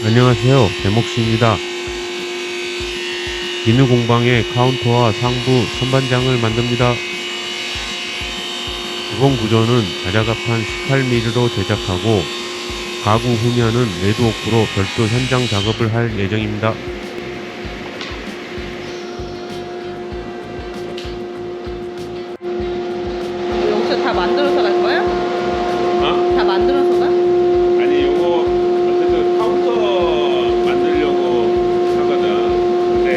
안녕하세요, 배목씨입니다. 비누 공방의 카운터와 상부 선반장을 만듭니다. 기본 구조는 자작합판 18mm로 제작하고 가구 후면은 레드오크로 별도 현장 작업을 할 예정입니다. 여기서 다 만들어서 갈 거야? 어? 다 만들어서 가? 아니 요거 어쨌든 카운터 만들려고 하거든. 근데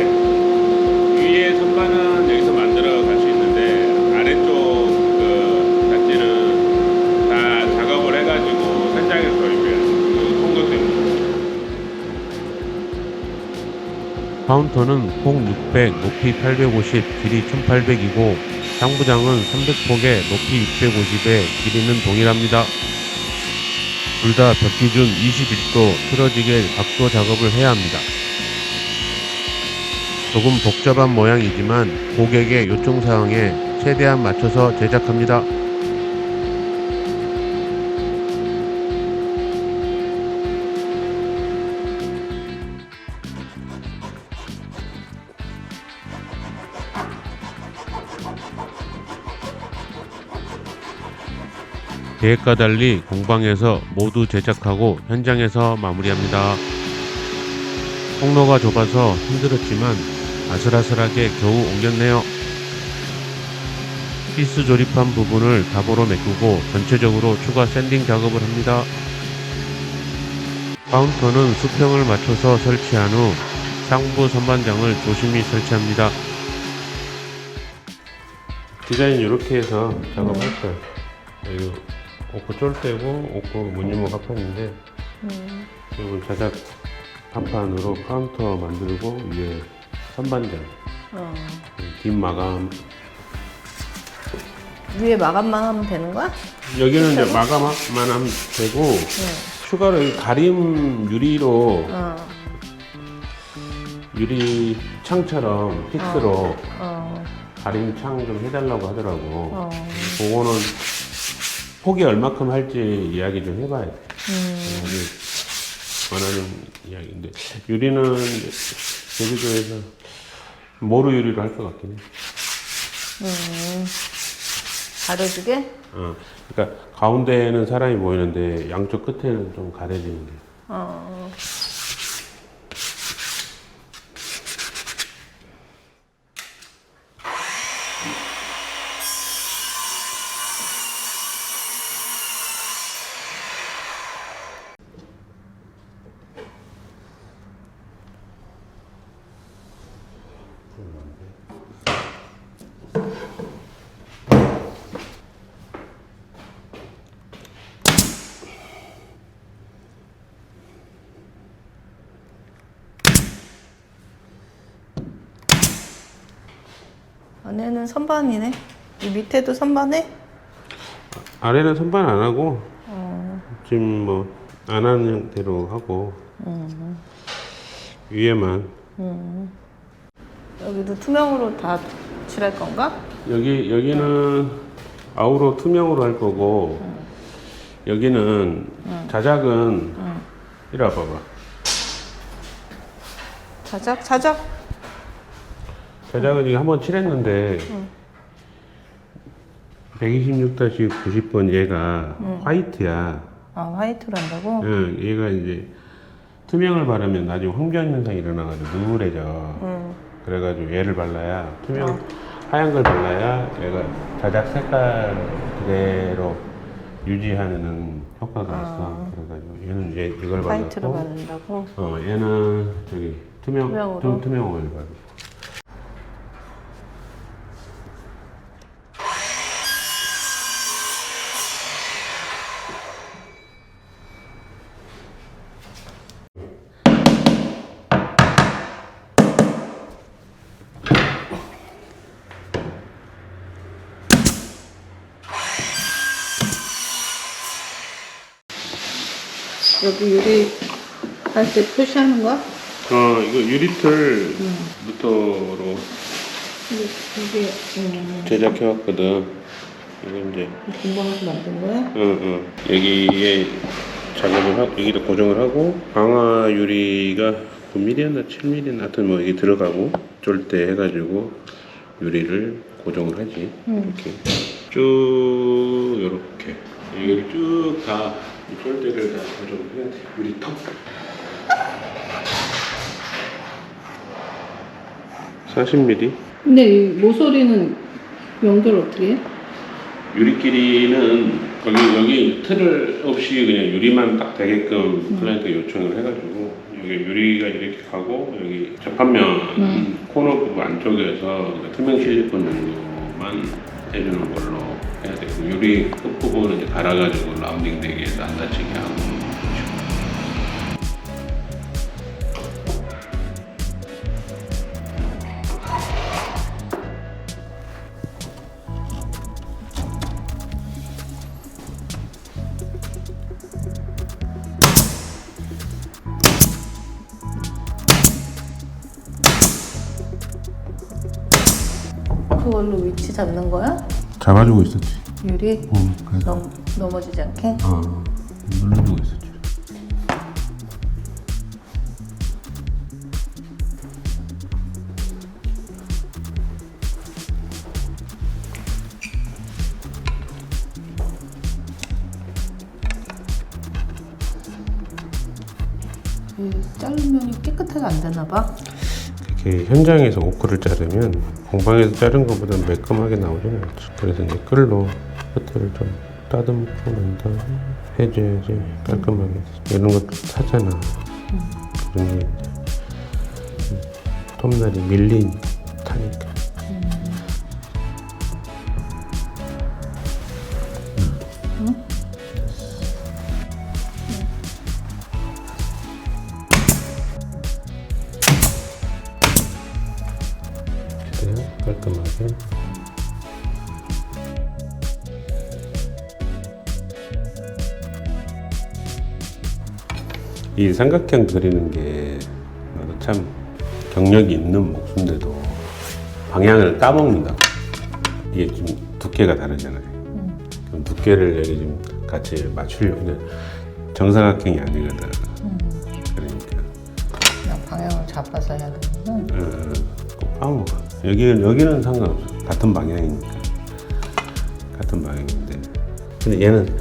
위에 선반은 여기서 만들어 갈 수 있는데 아래쪽 그 자체는 다 작업을 해가지고 현장에서 이제 그 통도 때문에. 카운터는 폭 600, 높이 850, 길이 1800이고 상부장은 300폭에 높이 650에 길이는 동일합니다. 둘 다 벽 기준 21도 틀어지게 각도 작업을 해야 합니다. 조금 복잡한 모양이지만 고객의 요청사항에 최대한 맞춰서 제작합니다. 계획과 달리 공방에서 모두 제작하고 현장에서 마무리합니다. 통로가 좁아서 힘들었지만 아슬아슬하게 겨우 옮겼네요. 피스 조립한 부분을 답으로 메꾸고 전체적으로 추가 샌딩 작업을 합니다. 카운터는 수평을 맞춰서 설치한 후 상부 선반장을 조심히 설치합니다. 디자인 이렇게 해서 작업할 거예요. 여기 오크 쫄대고 오크 무늬목 합판인데 이건 자작 합판으로 카운터 만들고 위에 선반장 뒷 마감. 위에 마감만 하면 되는 거야? 여기는 이제 마감만 하면 되고 추가로 이 가림 유리로 유리 창처럼 픽스로 가림 창 좀 해달라고 하더라고. 그거는 폭이 얼마큼 할지 이야기 좀 해봐야 돼. 원하는 이야기인데 유리는 제주도에서 모루 유리로 할 것 같긴 해. 가려주게? 그러니까 가운데에는 사람이 보이는데 양쪽 끝에는 좀 가려지는 게. 안에는 선반이네. 이 밑에도 선반해? 아래는 선반 안 하고 지금 뭐 안 하는 대로 하고 위에만 여기도 투명으로 다 칠할 건가? 여기는 아우로 투명으로 할 거고 여기는 자작은 이리 와봐봐. 자작? 자작은 이거 한번 칠했는데 126-90번 얘가 화이트야. 아, 화이트로 한다고? 응, 얘가 이제 투명을 바르면 나중에 황변 현상이 일어나가지고 누래져. 그래가지고 얘를 발라야 하얀 걸 발라야 얘가 자작 색깔 그대로 유지하는 효과가 있어. 그래가지고 얘는 이걸 화이트로 발랐고, 바른다고? 얘는 저기 투명으로? 투명 오일 바르고. 여기 유리 할 때 표시하는 거야? 이거 유리틀 무토로 이게 제작해왔거든. 이거 이제 공방에서 만든 거야? 여기에 작업을 하고 여기도 고정을 하고 강화 유리가 9mm였나 7mm였나 하여튼 뭐 이게 들어가고 쫄대 해가지고 유리를 고정을 하지. 이렇게 쭉 이렇게 여기를 쭉 다 쫄대를 다 고정을 해야 돼. 유리턱 40mm. 근데 이 모서리는 연결 어떻게 해? 유리끼리는 여기 틀을 없이 그냥 유리만 딱 되게끔 클라이언트 요청을 해가지고 여기 유리가 이렇게 가고 여기 접합면 코너 부분 안쪽에서 투명 실리콘 정도만 해주는 걸로 해야 되고 유리 끝 부분은 이제 갈아가지고 라운딩 되게 해서 안 다치게 하고. 그걸로 위치 잡는 거야? 잡아주고 있었지. 유리? 그래서 넘어지지 않게? 눌러주고 있었지. 자르면 깨끗하게 안 되나 봐. 이렇게 현장에서 오크를 자르면 공방에서 자른 것보다 매끈하게 나오지는 않지. 그래서 이제 끌로 끝을 좀 따듬고 난 다음에 해줘야지 깔끔하게. 이런 것도 타잖아. 그런 게 이제 톱날이 밀린 타니까. 깔끔하게. 이 삼각형 그리는 게 나도 참 경력이 있는 목수인데도 방향을 까먹는다. 이게 좀 두께가 다르잖아요. 그럼 두께를 여기 좀 같이 맞추려고 그냥 정사각형이 아니거든. 그러니까 그냥 방향을 잡아서 해야 되는구나. 꼭 까먹어. 여기는 상관없어. 같은 방향이니까. 같은 방향인데. 근데 얘는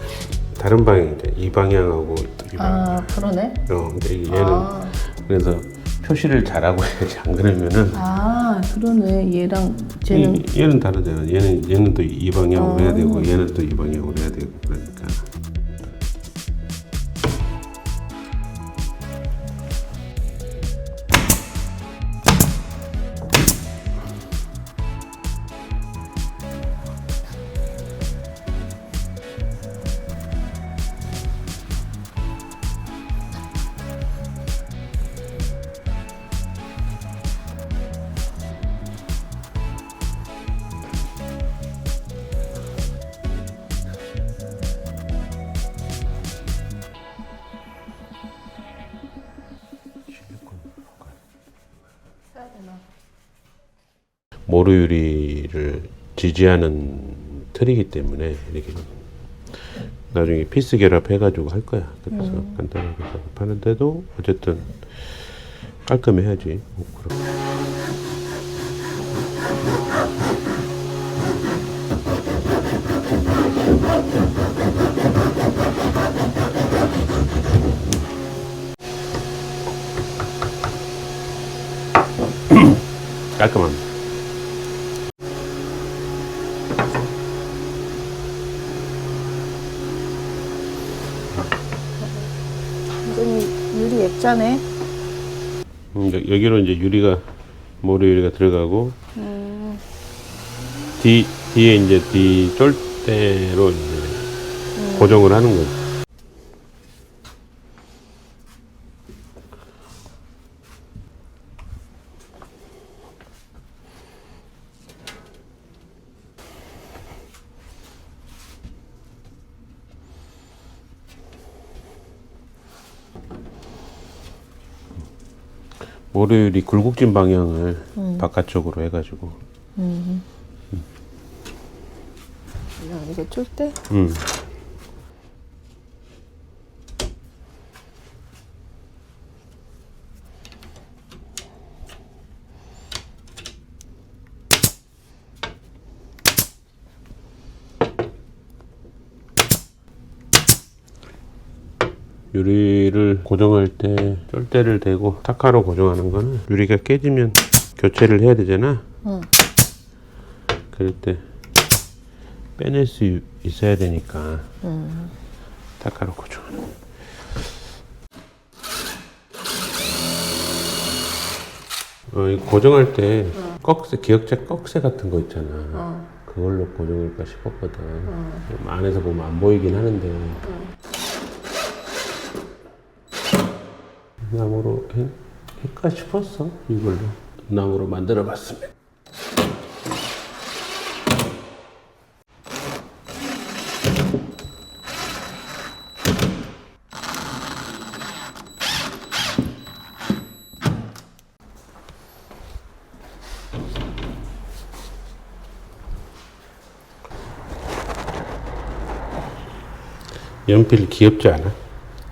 다른 방향인데 이 방향하고 이 방향. 그러네. 근데 얘는 그래서 표시를 잘하고 해야지. 안 그러면은. 그러네. 얘랑 쟤는. 얘는 다르잖아. 얘는 또 이 방향으로 해야 되고 얘는 또 이 방향으로 해야 되고 그러니까. 모루 유리를 지지하는 틀이기 때문에 이렇게 나중에 피스 결합해가지고 할 거야. 그래서 간단하게 작업하는데도 어쨌든 깔끔해야지. 깔끔합니다. 완전히 유리 액자네. 여기로 이제 모루 유리가 들어가고, 뒤에 이제 뒤 쫄대로 이제 고정을 하는 거지. 모루 유리 굴곡진 방향을 바깥쪽으로 해가지고. 이거 쫄 때? 유리를 고정할 때 쫄대를 대고 타카로 고정하는 거는 유리가 깨지면 교체를 해야 되잖아. 그럴 때 빼낼 수 있어야 되니까 타카로 고정하는 거. 이 고정할 때 꺽쇠, 기역자 꺽쇠 같은 거 있잖아. 그걸로 고정할까 싶었거든. 안에서 보면 안 보이긴 하는데. 나무로 할까 싶었어. 이걸로 나무로 만들어 봤으면. 연필 귀엽지 않아?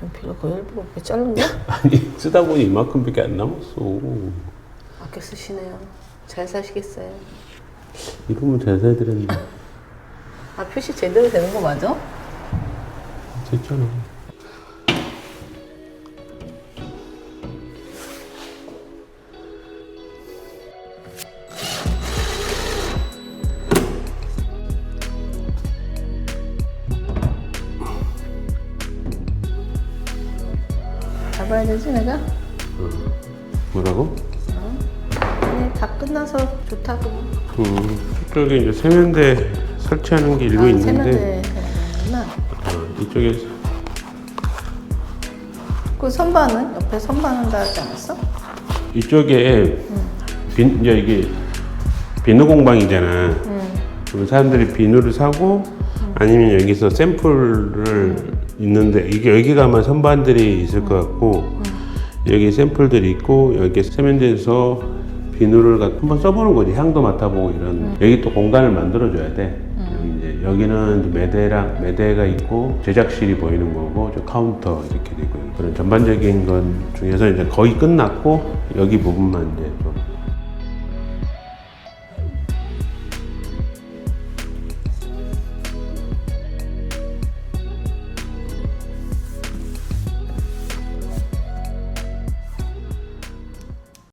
연필을 그 일부러 이렇게 자른 거? 아니 쓰다 보니 이만큼밖에 안 남았어. 아껴 쓰시네요. 잘 사시겠어요. 이러면 잘 사야 되는데. 아, 표시 제대로 되는 거 맞아? 됐잖아. 잡아야 되지, 내가? 뭐라고? 아니, 다 끝나서 좋다고. 이쪽에 이제 세면대 설치하는 게 일부 아, 있는데 세면대 되는구나. 이쪽에 그 선반은? 옆에 선반은 다 하지 않았어? 이쪽에 이제 이게 비누 공방이잖아. 그럼 사람들이 비누를 사고 아니면 여기서 샘플을 있는데 이게 여기 가면 선반들이 있을 것 같고 여기 샘플들이 있고 여기 세면대에서 비누를 한번 써보는 거지. 향도 맡아보고 이런. 여기 또 공간을 만들어줘야 돼. 여기는 이제 매대가 있고 제작실이 보이는 거고 저 카운터 이렇게 되고 그런 전반적인 건 중에서 이제 거의 끝났고 여기 부분만 이제 좀